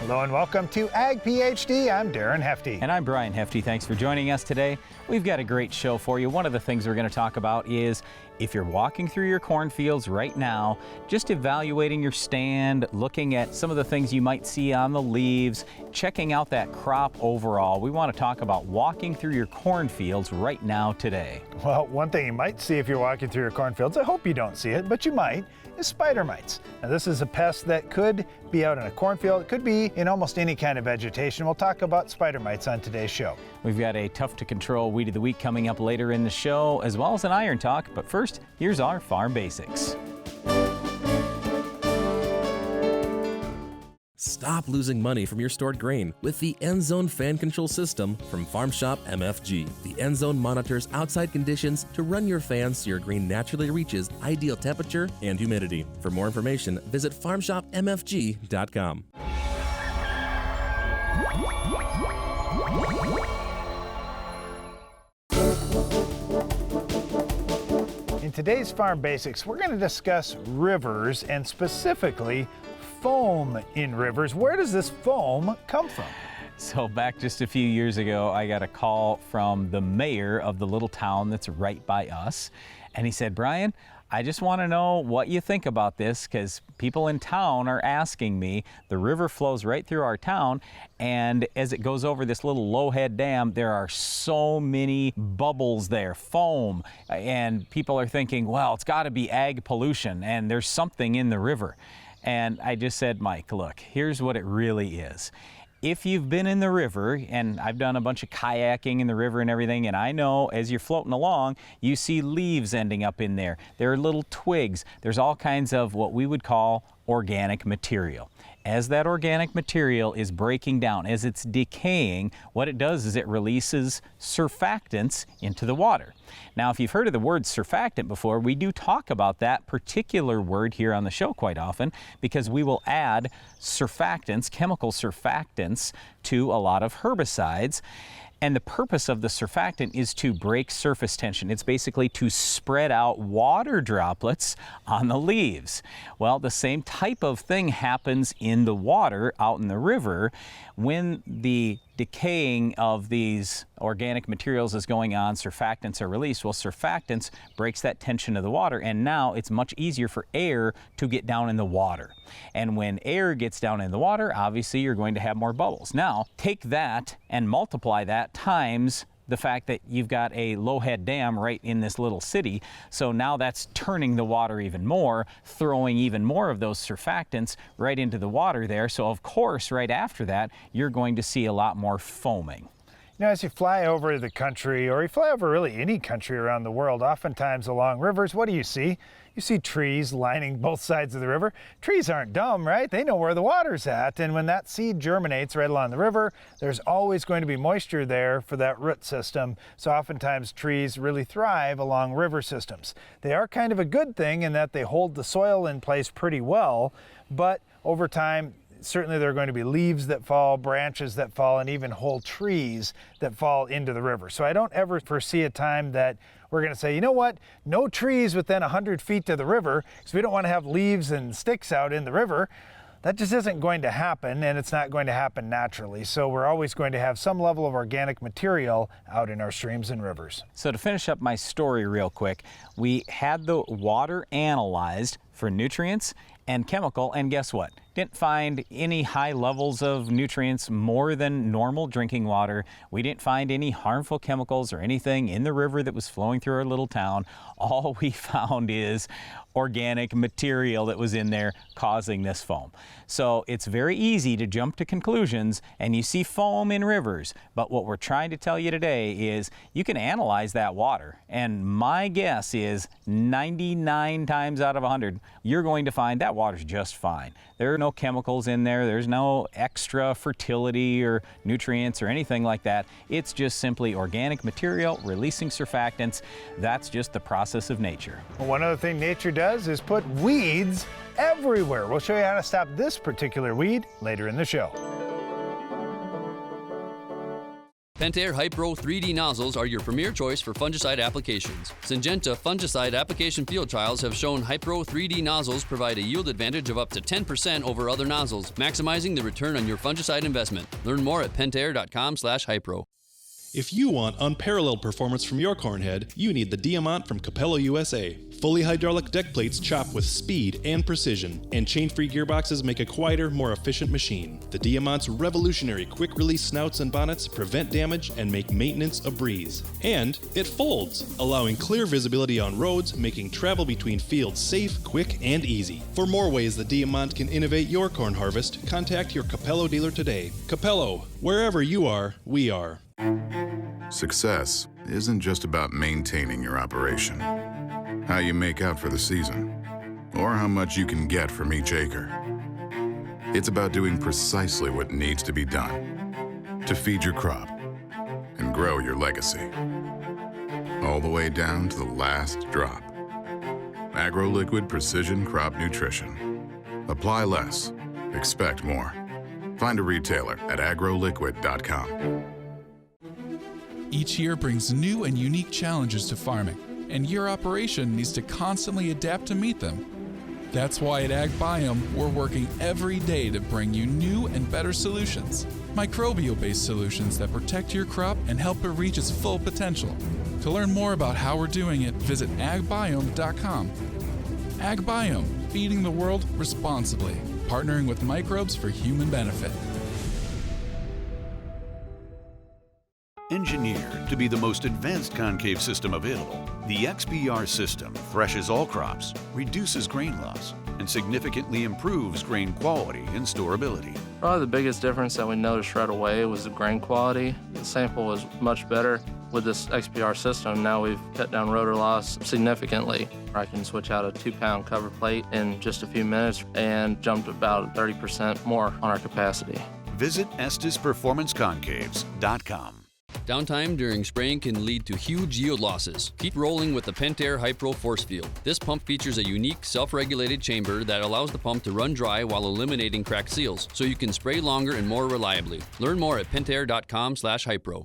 Hello and welcome to Ag PhD. I'm Darren Hefty. And I'm Brian Hefty. Thanks for joining us today. We've got a great show for you. One of the things we're going to talk about is if you're walking through your cornfields right now, just evaluating your stand, looking at some of the things you might see on the leaves, checking out that crop overall. We want to talk about walking through your cornfields right now today. Well, one thing you might see if you're walking through your cornfields, I hope you don't see it, but you might, is spider mites. Now this is a pest that could be out in a cornfield. It could be in almost any kind of vegetation. We'll talk about spider mites on today's show. We've got a tough to control weed of the week coming up later in the show, as well as an iron talk. But first, here's our farm basics. Stop losing money from your stored grain with the EndZone fan control system from Farm Shop MFG. The EndZone monitors outside conditions to run your fans so your grain naturally reaches ideal temperature and humidity. For more information, visit farmshopmfg.com. In today's Farm Basics, we're going to discuss rivers and specifically foam in rivers. Where does this foam come from? So back just a few years ago, I got a call from the mayor of the little town that's right by us. And he said, Brian, I just want to know what you think about this because people in town are asking me. The river flows right through our town, and as it goes over this little Lowhead Dam, there are so many bubbles there, foam, and people are thinking, well, it's got to be ag pollution, and there's something in the river. And I just said, Mike, look, here's what it really is. If you've been in the river, and I've done a bunch of kayaking in the river and everything, and I know as you're floating along, you see leaves ending up in there. There are little twigs. There's all kinds of what we would call organic material. As that organic material is breaking down, as it's decaying, what it does is it releases surfactants into the water. Now, if you've heard of the word surfactant before, we do talk about that particular word here on the show quite often because we will add surfactants, chemical surfactants, to a lot of herbicides. And the purpose of the surfactant is to break surface tension. It's basically to spread out water droplets on the leaves. Well, the same type of thing happens in the water out in the river when the decaying of these organic materials is going on, surfactants are released. Well, surfactants breaks that tension of the water, and now it's much easier for air to get down in the water. And when air gets down in the water, obviously you're going to have more bubbles. Now, take that and multiply that times the fact that you've got a Lowhead Dam right in this little city. So now that's turning the water even more, throwing even more of those surfactants right into the water there. So of course, right after that, you're going to see a lot more foaming. Now, as you fly over the country, or you fly over really any country around the world, oftentimes along rivers, what do you see? You see trees lining both sides of the river. Trees aren't dumb, right? They know where the water's at. And when that seed germinates right along the river, there's always going to be moisture there for that root system. So oftentimes trees really thrive along river systems. They are kind of a good thing in that they hold the soil in place pretty well, but over time, certainly there are going to be leaves that fall, branches that fall, and even whole trees that fall into the river. So I don't ever foresee a time that we're going to say, you know what, no trees within 100 feet to the river because we don't want to have leaves and sticks out in the river. That just isn't going to happen, and it's not going to happen naturally. So we're always going to have some level of organic material out in our streams and rivers. So to finish up my story real quick, we had the water analyzed for nutrients and chemical, and guess what? Didn't find any high levels of nutrients more than normal drinking water. We didn't find any harmful chemicals or anything in the river that was flowing through our little town. All we found is organic material that was in there causing this foam. So it's very easy to jump to conclusions, and you see foam in rivers, but what we're trying to tell you today is you can analyze that water, and my guess is 99 times out of 100, you're going to find that water's just fine. There are no chemicals in there. There's no extra fertility or nutrients or anything like that. It's just simply organic material releasing surfactants. That's just the process of nature. Well, one other thing nature does is put weeds everywhere. We'll show you how to stop this particular weed later in the show. Pentair Hypro 3D nozzles are your premier choice for fungicide applications. Syngenta fungicide application field trials have shown Hypro 3D nozzles provide a yield advantage of up to 10% over other nozzles, maximizing the return on your fungicide investment. Learn more at pentair.com/hypro. If you want unparalleled performance from your cornhead, you need the Diamant from Capello USA. Fully hydraulic deck plates chop with speed and precision, and chain-free gearboxes make a quieter, more efficient machine. The Diamant's revolutionary quick-release snouts and bonnets prevent damage and make maintenance a breeze. And it folds, allowing clear visibility on roads, making travel between fields safe, quick, and easy. For more ways the Diamant can innovate your corn harvest, contact your Capello dealer today. Capello, wherever you are, we are. Success isn't just about maintaining your operation, how you make out for the season, or how much you can get from each acre. It's about doing precisely what needs to be done to feed your crop and grow your legacy, all the way down to the last drop. AgroLiquid Precision Crop Nutrition. Apply less, expect more. Find a retailer at agroliquid.com. Each year brings new and unique challenges to farming, and your operation needs to constantly adapt to meet them. That's why at AgBiome, we're working every day to bring you new and better solutions. Microbial-based solutions that protect your crop and help it reach its full potential. To learn more about how we're doing it, visit agbiome.com. AgBiome, feeding the world responsibly, partnering with microbes for human benefit. Engineered to be the most advanced concave system available, the XPR system threshes all crops, reduces grain loss, and significantly improves grain quality and storability. Probably the biggest difference that we noticed right away was the grain quality. The sample was much better. With this XPR system, now we've cut down rotor loss significantly. I can switch out a 2-pound cover plate in just a few minutes and jumped about 30% more on our capacity. Visit EstisPerformanceConcaves.com. Downtime during spraying can lead to huge yield losses. Keep rolling with the Pentair Hypro Force Field. This pump features a unique self-regulated chamber that allows the pump to run dry while eliminating cracked seals, so you can spray longer and more reliably. Learn more at pentair.com/hypro.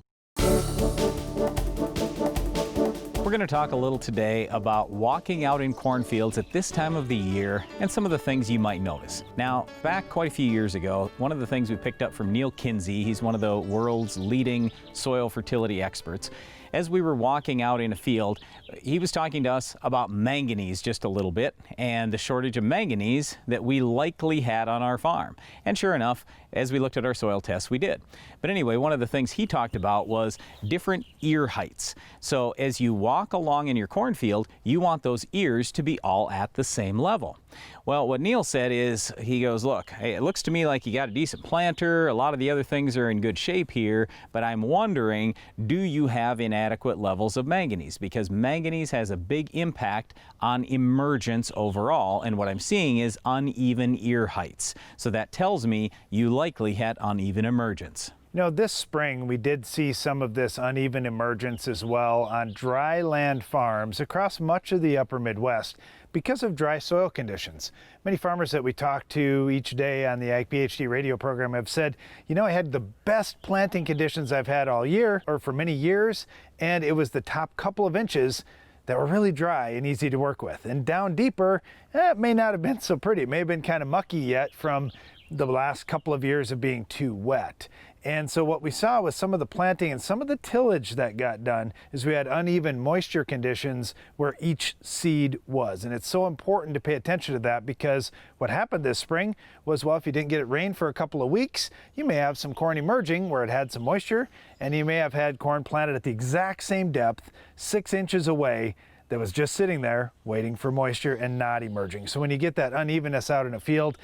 We're going to talk a little today about walking out in cornfields at this time of the year and some of the things you might notice. Now, back quite a few years ago, one of the things we picked up from Neil Kinsey, he's one of the world's leading soil fertility experts. As we were walking out in a field, he was talking to us about manganese just a little bit and the shortage of manganese that we likely had on our farm. And sure enough, as we looked at our soil tests, we did. But anyway, one of the things he talked about was different ear heights. So as you walk along in your cornfield, you want those ears to be all at the same level. Well, what Neil said is, he goes, look, hey, it looks to me like you got a decent planter, a lot of the other things are in good shape here, but I'm wondering, do you have inadequate levels of manganese? Because manganese has a big impact on emergence overall, and what I'm seeing is uneven ear heights. So that tells me you likely had uneven emergence. You know, this spring we did see some of this uneven emergence as well on dry land farms across much of the upper Midwest because of dry soil conditions. Many farmers that we talk to each day on the Ag PhD radio program have said, you know, I had the best planting conditions I've had all year or for many years, and it was the top couple of inches that were really dry and easy to work with. And down deeper, it may not have been so pretty. It may have been kind of mucky yet from the last couple of years of being too wet. And so what we saw with some of the planting and some of the tillage that got done is we had uneven moisture conditions where each seed was. And it's so important to pay attention to that because what happened this spring was, well, if you didn't get it rain for a couple of weeks, you may have some corn emerging where it had some moisture, and you may have had corn planted at the exact same depth, 6 inches away, that was just sitting there waiting for moisture and not emerging. So when you get that unevenness out in a field,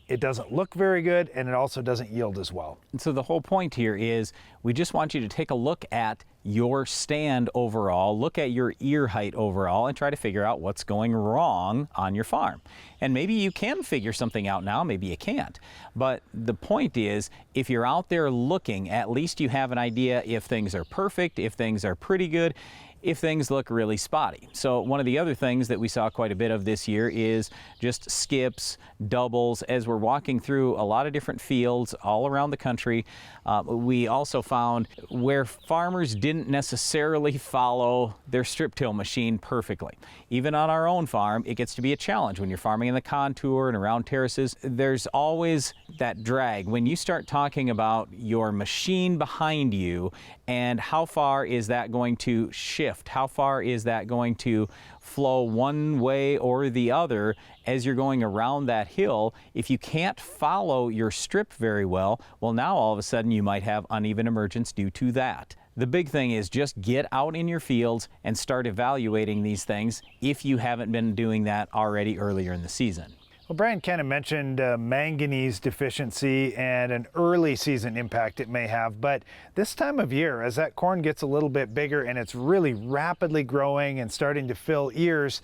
it doesn't look very good, and it also doesn't yield as well. And so the whole point here is we just want you to take a look at your stand overall, look at your ear height overall, and try to figure out what's going wrong on your farm. And maybe you can figure something out now, maybe you can't. But the point is, if you're out there looking, at least you have an idea if things are perfect, if things are pretty good. if things look really spotty. So one of the other things that we saw quite a bit of this year is just skips, doubles. As we're walking through a lot of different fields all around the country, we also found where farmers didn't necessarily follow their strip till machine perfectly. Even on our own farm, it gets to be a challenge when you're farming in the contour and around terraces. There's always that drag. When you start talking about your machine behind you and how far is that going to shift, how far is that going to flow one way or the other as you're going around that hill, if you can't follow your strip very well, well, now all of a sudden you might have uneven emergence due to that. The big thing is just get out in your fields and start evaluating these things if you haven't been doing that already earlier in the season. Well, Brian kind of mentioned manganese deficiency and an early season impact it may have, but this time of year, as that corn gets a little bit bigger and it's really rapidly growing and starting to fill ears,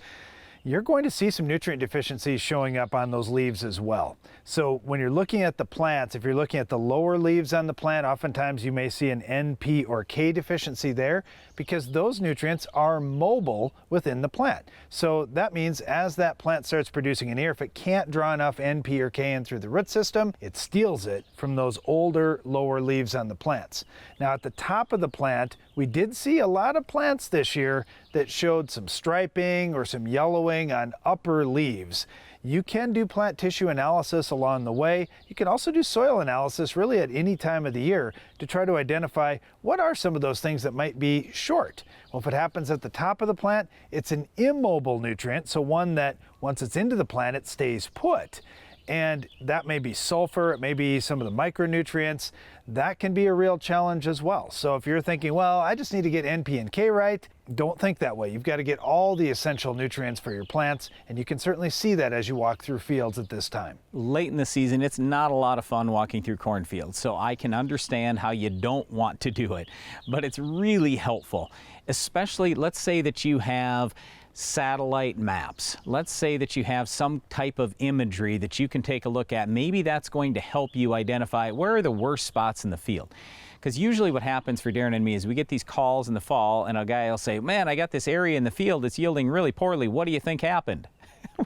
you're going to see some nutrient deficiencies showing up on those leaves as well. So when you're looking at the plants, if you're looking at the lower leaves on the plant, oftentimes you may see an N, P, or K deficiency there because those nutrients are mobile within the plant. So that means as that plant starts producing an ear, if it can't draw enough N, P, or K in through the root system, it steals it from those older, lower leaves on the plants. Now at the top of the plant, we did see a lot of plants this year that showed some striping or some yellowing on upper leaves. You can do plant tissue analysis along the way. You can also do soil analysis really at any time of the year to try to identify what are some of those things that might be short. Well, if it happens at the top of the plant, it's an immobile nutrient, so one that once it's into the plant, it stays put. And that may be sulfur, it may be some of the micronutrients. That can be a real challenge as well. So if you're thinking, well, I just need to get N, P, and K right, don't think that way. You've got to get all the essential nutrients for your plants, and you can certainly see that as you walk through fields at this time. Late in the season, it's not a lot of fun walking through cornfields, so I can understand how you don't want to do it, but it's really helpful, especially let's say that you have satellite maps. Let's say that you have some type of imagery that you can take a look at. Maybe that's going to help you identify where are the worst spots in the field. Because usually what happens for Darren and me is we get these calls in the fall and a guy will say, man, I got this area in the field that's yielding really poorly. What do you think happened?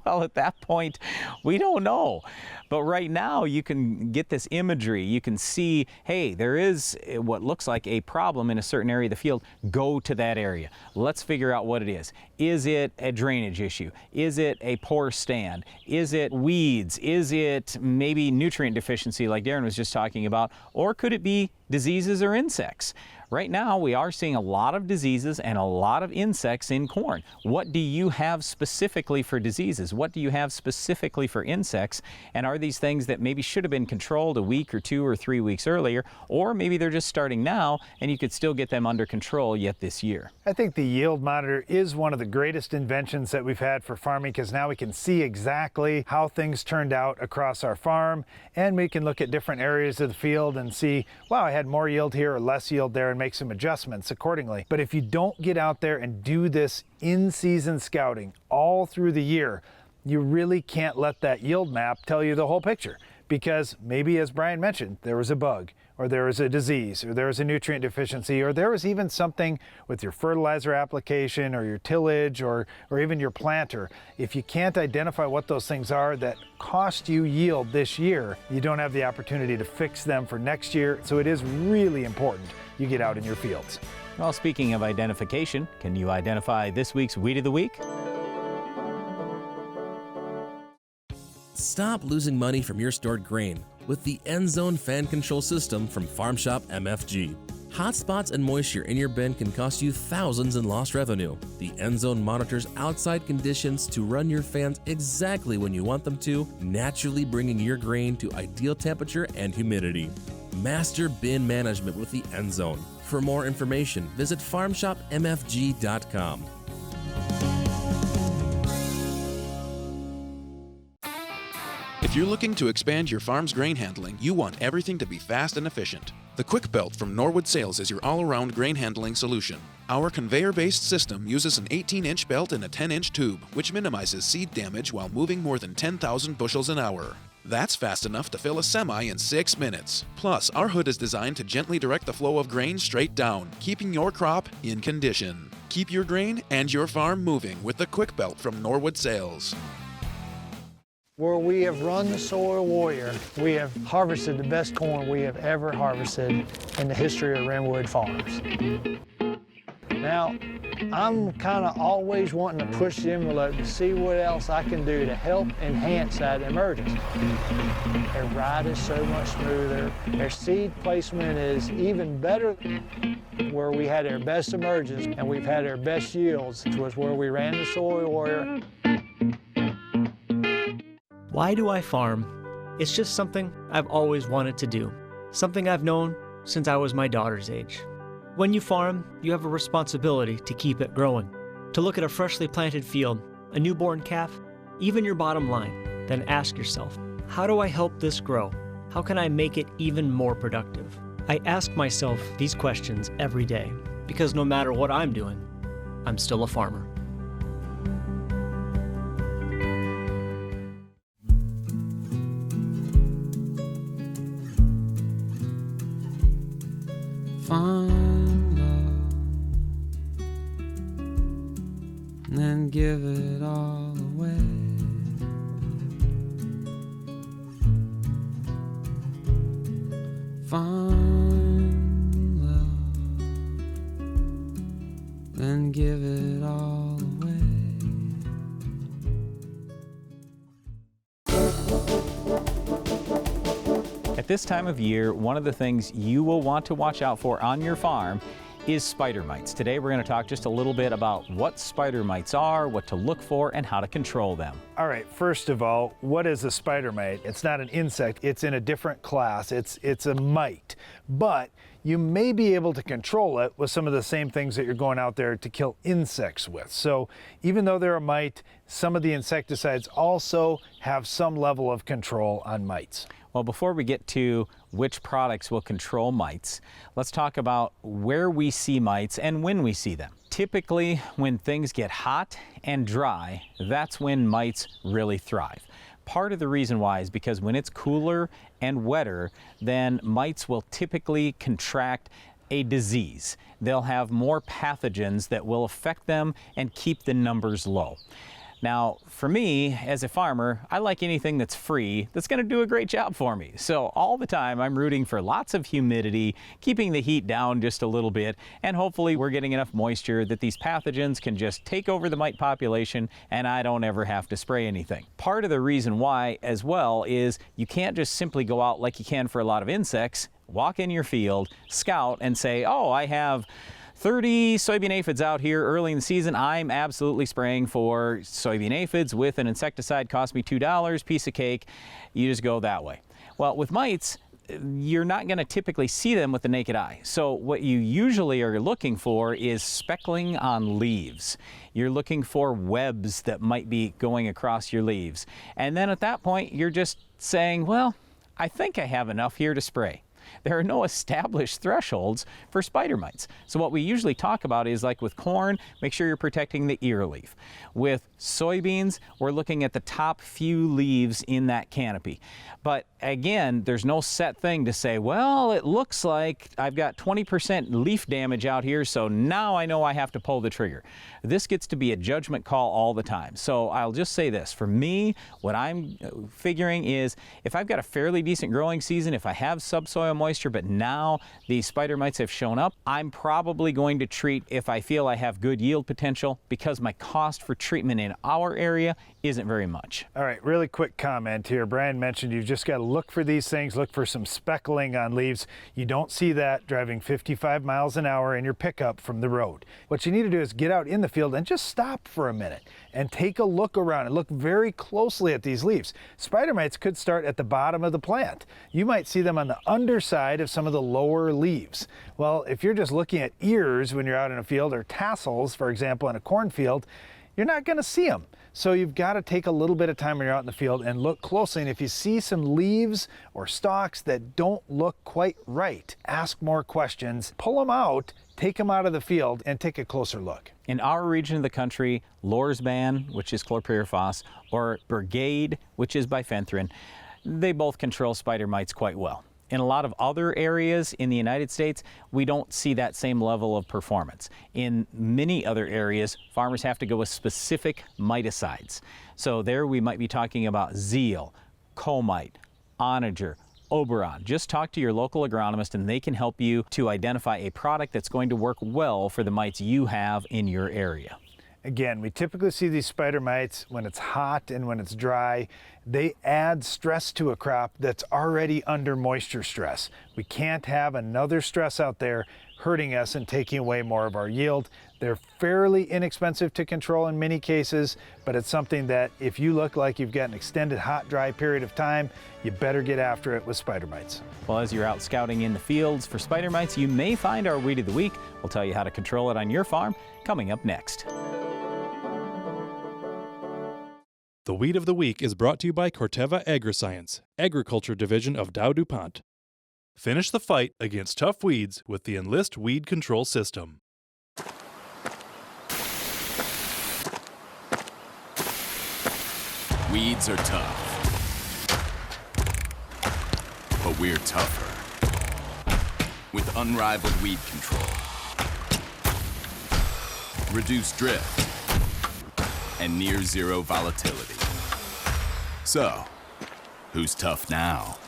Well, at that point, we don't know. But right now, you can get this imagery. You can see, hey, there is what looks like a problem in a certain area of the field. Go to that area. Let's figure out what it is. Is it a drainage issue? Is it a poor stand? Is it weeds? Is it maybe nutrient deficiency like Darren was just talking about? Or could it be diseases or insects? Right now, we are seeing a lot of diseases and a lot of insects in corn. What do you have specifically for diseases? What do you have specifically for insects? And are these things that maybe should have been controlled a week or 2 or 3 weeks earlier, or maybe they're just starting now and you could still get them under control yet this year? I think the yield monitor is one of the greatest inventions that we've had for farming because now we can see exactly how things turned out across our farm, and we can look at different areas of the field and see, wow, I had more yield here or less yield there, and make some adjustments accordingly. But if you don't get out there and do this in-season scouting all through the year, you really can't let that yield map tell you the whole picture, because maybe, as Brian mentioned, there was a bug, or there was a disease, or there was a nutrient deficiency, or there was even something with your fertilizer application or your tillage or even your planter. If you can't identify what those things are that cost you yield this year, you don't have the opportunity to fix them for next year. So it is really important you get out in your fields. Well, speaking of identification, can you identify this week's Weed of the Week? Stop losing money from your stored grain with the End Zone fan control system from Farm Shop MFG. Hot spots and moisture in your bin can cost you thousands in lost revenue. The End Zone monitors outside conditions to run your fans exactly when you want them to, naturally bringing your grain to ideal temperature and humidity. Master bin management with the End Zone. For more information, visit farmshopmfg.com. If you're looking to expand your farm's grain handling, you want everything to be fast and efficient. The Quick Belt from Norwood Sales is your all-around grain handling solution. Our conveyor-based system uses an 18-inch belt and a 10-inch tube, which minimizes seed damage while moving more than 10,000 bushels an hour. That's fast enough to fill a semi in 6 minutes. Plus, our hood is designed to gently direct the flow of grain straight down, keeping your crop in condition. Keep your grain and your farm moving with the Quick Belt from Norwood Sales. Where we have run the Soil Warrior, we have harvested the best corn we have ever harvested in the history of Wrenwood Farms. Now, I'm kind of always wanting to push the envelope to see what else I can do to help enhance that emergence. Their ride is so much smoother. Their seed placement is even better. Where we had our best emergence and we've had our best yields was where we ran the Soil Warrior. Why do I farm? It's just something I've always wanted to do, something I've known since I was my daughter's age. When you farm, you have a responsibility to keep it growing, to look at a freshly planted field, a newborn calf, even your bottom line, then ask yourself, how do I help this grow? How can I make it even more productive? I ask myself these questions every day, because no matter what I'm doing, I'm still a farmer. Find love, and then give it all away. Find love, then give it all away. At this time of year, one of the things you will want to watch out for on your farm is spider mites. Today we're going to talk just a little bit about what spider mites are, what to look for, and how to control them. All right, first of all, what is a spider mite? It's not an insect, it's in a different class. It's a mite, but you may be able to control it with some of the same things that you're going out there to kill insects with. So even though they're a mite, some of the insecticides also have some level of control on mites. Well, before we get to which products will control mites, let's talk about where we see mites and when we see them. Typically, when things get hot and dry, that's when mites really thrive. Part of the reason why is because when it's cooler and wetter, then mites will typically contract a disease. They'll have more pathogens that will affect them and keep the numbers low. Now, for me, as a farmer, I like anything that's free that's going to do a great job for me. So all the time, I'm rooting for lots of humidity, keeping the heat down just a little bit, and hopefully we're getting enough moisture that these pathogens can just take over the mite population and I don't ever have to spray anything. Part of the reason why as well is you can't just simply go out like you can for a lot of insects, walk in your field, scout, and say, oh, I have 30 soybean aphids out here early in the season. I'm absolutely spraying for soybean aphids with an insecticide, cost me $2, piece of cake. You just go that way. Well, with mites, you're not going to typically see them with the naked eye. So what you usually are looking for is speckling on leaves. You're looking for webs that might be going across your leaves. And then at that point, you're just saying, well, I think I have enough here to spray. There are no established thresholds for spider mites. So what we usually talk about is, like with corn, make sure you're protecting the ear leaf. With soybeans, we're looking at the top few leaves in that canopy. But again, there's no set thing to say, well, it looks like I've got 20% leaf damage out here, so now I know I have to pull the trigger. This gets to be a judgment call all the time. So I'll just say this, for me, what I'm figuring is if I've got a fairly decent growing season, if I have subsoil moisture, but now these spider mites have shown up, I'm probably going to treat if I feel I have good yield potential, because my cost for treatment in our area isn't very much. All right, really quick comment here. Brian mentioned you've just got to look for these things, look for some speckling on leaves. You don't see that driving 55 miles an hour in your pickup from the road. What you need to do is get out in the field and just stop for a minute and take a look around and look very closely at these leaves. Spider mites could start at the bottom of the plant. You might see them on the underside of some of the lower leaves. Well, if you're just looking at ears when you're out in a field, or tassels, for example, in a cornfield, you're not going to see them. So you've got to take a little bit of time when you're out in the field and look closely. And if you see some leaves or stalks that don't look quite right, ask more questions, pull them out, take them out of the field, and take a closer look. In our region of the country, Lorsban, which is chlorpyrifos, or Brigade, which is bifenthrin, they both control spider mites quite well. In a lot of other areas in the United States, we don't see that same level of performance. In many other areas, farmers have to go with specific miticides. So there we might be talking about zeal, comite, onager, Oberon. Just talk to your local agronomist and they can help you to identify a product that's going to work well for the mites you have in your area. Again, we typically see these spider mites when it's hot and when it's dry. They add stress to a crop that's already under moisture stress. We can't have another stress out there hurting us and taking away more of our yield. They're fairly inexpensive to control in many cases, but it's something that if you look like you've got an extended hot, dry period of time, you better get after it with spider mites. Well, as you're out scouting in the fields for spider mites, you may find our Weed of the Week. We'll tell you how to control it on your farm coming up next. The Weed of the Week is brought to you by Corteva Agriscience, Agriculture Division of Dow DuPont. Finish the fight against tough weeds with the Enlist Weed Control System. Weeds are tough, but we're tougher. With unrivaled weed control, reduced drift, and near zero volatility. So, who's tough now?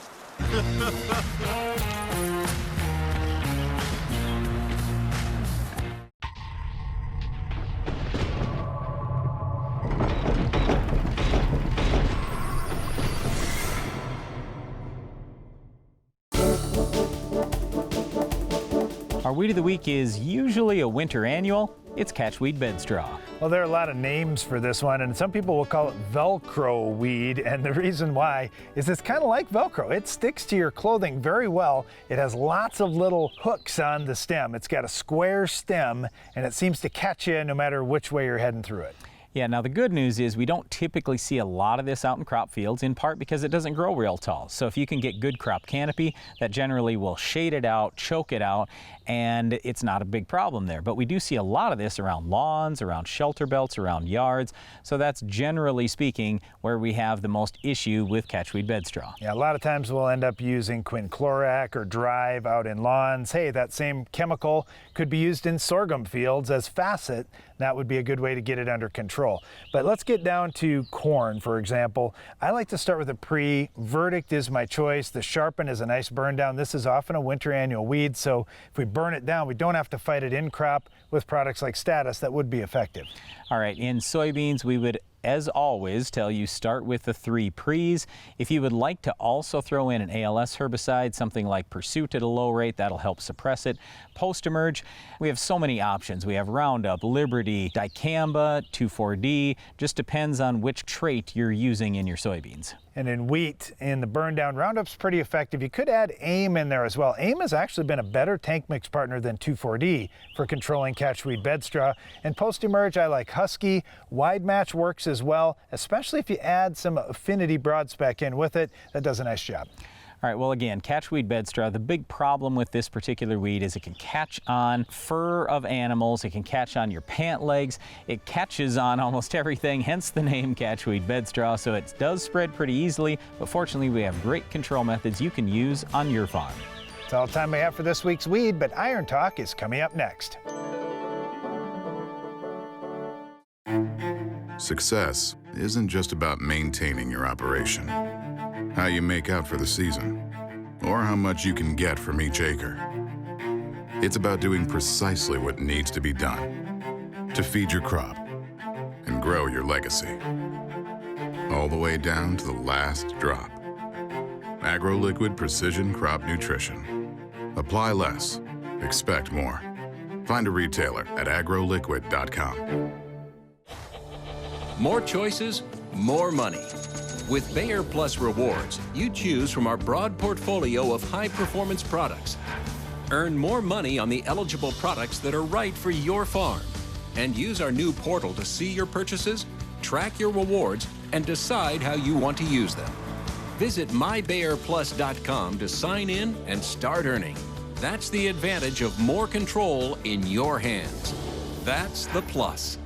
Our Weed of the Week is usually a winter annual. It's catchweed bedstraw. Well, there are a lot of names for this one, and some people will call it Velcro weed, and the reason why is it's kind of like Velcro. It sticks to your clothing very well. It has lots of little hooks on the stem. It's got a square stem, and it seems to catch you no matter which way you're heading through it. Yeah, now the good news is we don't typically see a lot of this out in crop fields, in part because it doesn't grow real tall. So if you can get good crop canopy, that generally will shade it out, choke it out, and it's not a big problem there. But we do see a lot of this around lawns, around shelter belts, around yards. So that's generally speaking where we have the most issue with catchweed bedstraw. Yeah, a lot of times we'll end up using quinclorac or drive out in lawns. Hey, that same chemical could be used in sorghum fields as facet. That would be a good way to get it under control. But let's get down to corn, for example. I like to start with a pre. Verdict is my choice. The sharpen is a nice burn down. This is often a winter annual weed, so if we burn it down, we don't have to fight it in crop with products like Status that would be effective. All right, in soybeans, we would, as always, tell you start with the 3 pre's. If you would like to also throw in an ALS herbicide, something like Pursuit at a low rate, that'll help suppress it. Post-emerge, we have so many options. We have Roundup, Liberty, Dicamba, 2,4-D. Just depends on which trait you're using in your soybeans. And in wheat, in the burn down, Roundup's pretty effective. You could add AIM in there as well. AIM has actually been a better tank mix partner than 2,4-D for controlling catchweed bedstraw. And post-emerge, I like Husky. Wide match works as well, especially if you add some affinity broadspec in with it. That does a nice job. All right, well again, catchweed bedstraw, the big problem with this particular weed is it can catch on fur of animals, it can catch on your pant legs, it catches on almost everything, hence the name catchweed bedstraw, so it does spread pretty easily, but fortunately we have great control methods you can use on your farm. That's all the time we have for this week's weed, but Iron Talk is coming up next. Success isn't just about maintaining your operation, how you make out for the season, or how much you can get from each acre. It's about doing precisely what needs to be done to feed your crop and grow your legacy, all the way down to the last drop. AgroLiquid Precision Crop Nutrition. Apply less, expect more. Find a retailer at agroliquid.com. More choices, more money. With Bayer Plus Rewards, you choose from our broad portfolio of high-performance products. Earn more money on the eligible products that are right for your farm. And use our new portal to see your purchases, track your rewards, and decide how you want to use them. Visit mybayerplus.com to sign in and start earning. That's the advantage of more control in your hands. That's the plus.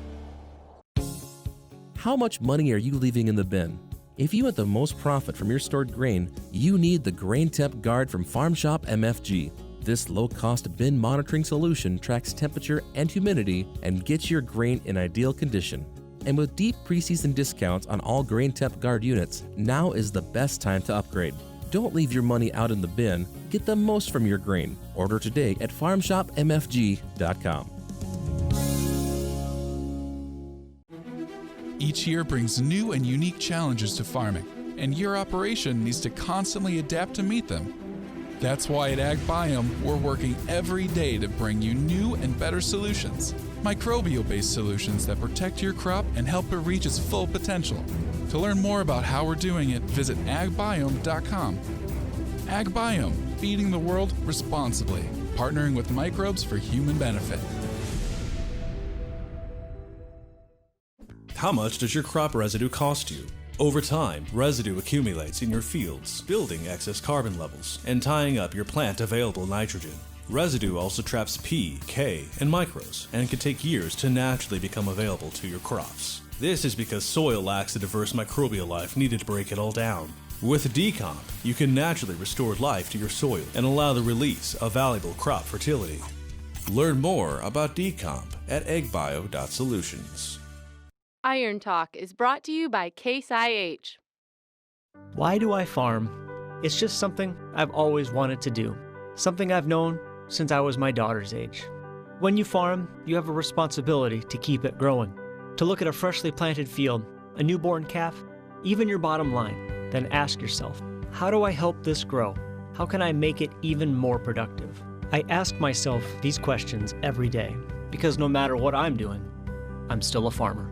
How much money are you leaving in the bin? If you want the most profit from your stored grain, you need the Grain Temp Guard from Farm Shop MFG. This low-cost bin monitoring solution tracks temperature and humidity and gets your grain in ideal condition. And with deep preseason discounts on all Grain Temp Guard units, now is the best time to upgrade. Don't leave your money out in the bin. Get the most from your grain. Order today at farmshopmfg.com. Each year brings new and unique challenges to farming, and your operation needs to constantly adapt to meet them. That's why at Ag Biome, we're working every day to bring you new and better solutions. Microbial-based solutions that protect your crop and help it reach its full potential. To learn more about how we're doing it, visit agbiome.com. Ag Biome, feeding the world responsibly, partnering with microbes for human benefit. How much does your crop residue cost you? Over time, residue accumulates in your fields, building excess carbon levels and tying up your plant available nitrogen. Residue also traps P, K, and microbes and can take years to naturally become available to your crops. This is because soil lacks the diverse microbial life needed to break it all down. With Decomp, you can naturally restore life to your soil and allow the release of valuable crop fertility. Learn more about Decomp at eggbio.solutions. Iron Talk is brought to you by Case IH. Why do I farm? It's just something I've always wanted to do. Something I've known since I was my daughter's age. When you farm, you have a responsibility to keep it growing. To look at a freshly planted field, a newborn calf, even your bottom line, then ask yourself, how do I help this grow? How can I make it even more productive? I ask myself these questions every day because no matter what I'm doing, I'm still a farmer.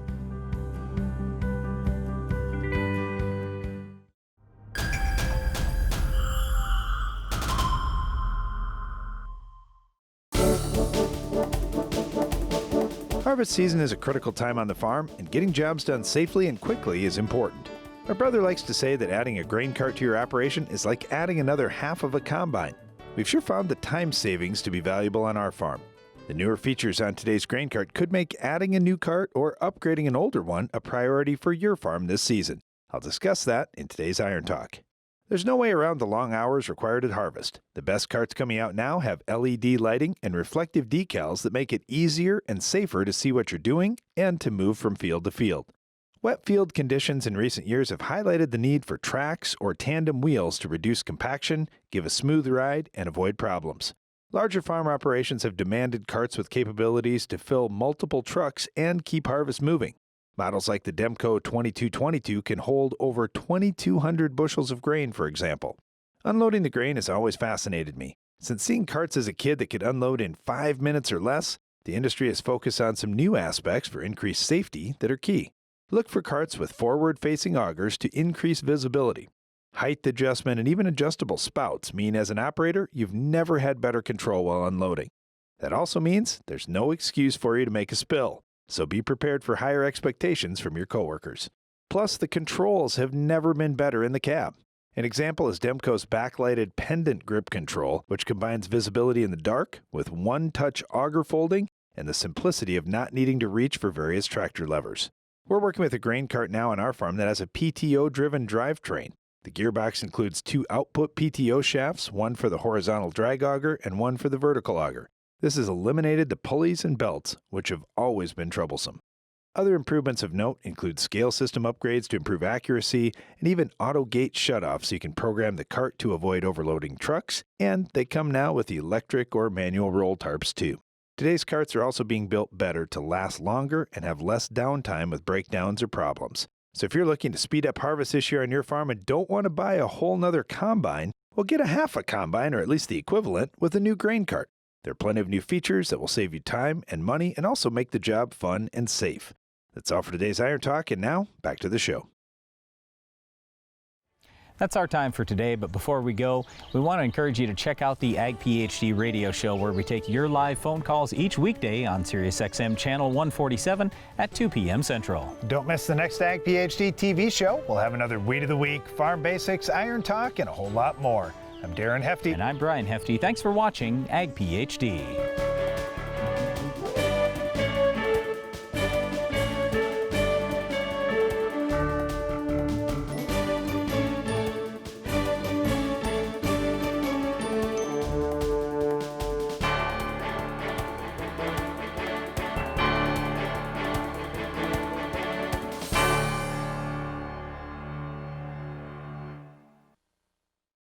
Harvest season is a critical time on the farm, and getting jobs done safely and quickly is important. My brother likes to say that adding a grain cart to your operation is like adding another half of a combine. We've sure found the time savings to be valuable on our farm. The newer features on today's grain cart could make adding a new cart or upgrading an older one a priority for your farm this season. I'll discuss that in today's Iron Talk. There's no way around the long hours required at harvest. The best carts coming out now have LED lighting and reflective decals that make it easier and safer to see what you're doing and to move from field to field. Wet field conditions in recent years have highlighted the need for tracks or tandem wheels to reduce compaction, give a smooth ride, and avoid problems. Larger farm operations have demanded carts with capabilities to fill multiple trucks and keep harvest moving. Models like the Demco 2222 can hold over 2,200 bushels of grain, for example. Unloading the grain has always fascinated me. Since seeing carts as a kid that could unload in 5 minutes or less, the industry has focused on some new aspects for increased safety that are key. Look for carts with forward-facing augers to increase visibility. Height adjustment and even adjustable spouts mean as an operator, you've never had better control while unloading. That also means there's no excuse for you to make a spill. So be prepared for higher expectations from your coworkers. Plus, the controls have never been better in the cab. An example is Demco's backlighted pendant grip control, which combines visibility in the dark with one-touch auger folding and the simplicity of not needing to reach for various tractor levers. We're working with a grain cart now on our farm that has a PTO-driven drivetrain. The gearbox includes 2 output PTO shafts, one for the horizontal drag auger and one for the vertical auger. This has eliminated the pulleys and belts, which have always been troublesome. Other improvements of note include scale system upgrades to improve accuracy and even auto gate shutoff so you can program the cart to avoid overloading trucks, and they come now with the electric or manual roll tarps too. Today's carts are also being built better to last longer and have less downtime with breakdowns or problems. So if you're looking to speed up harvest this year on your farm and don't want to buy a whole nother combine, well, get a half a combine or at least the equivalent with a new grain cart. There are plenty of new features that will save you time and money and also make the job fun and safe. That's all for today's Iron Talk, and now back to the show. That's our time for today, but before we go, we want to encourage you to check out the Ag PhD radio show where we take your live phone calls each weekday on SiriusXM channel 147 at 2 p.m. Central. Don't miss the next Ag PhD TV show. We'll have another Weed of the Week, Farm Basics, Iron Talk, and a whole lot more. I'm Darren Hefty. And I'm Brian Hefty. Thanks for watching Ag PhD.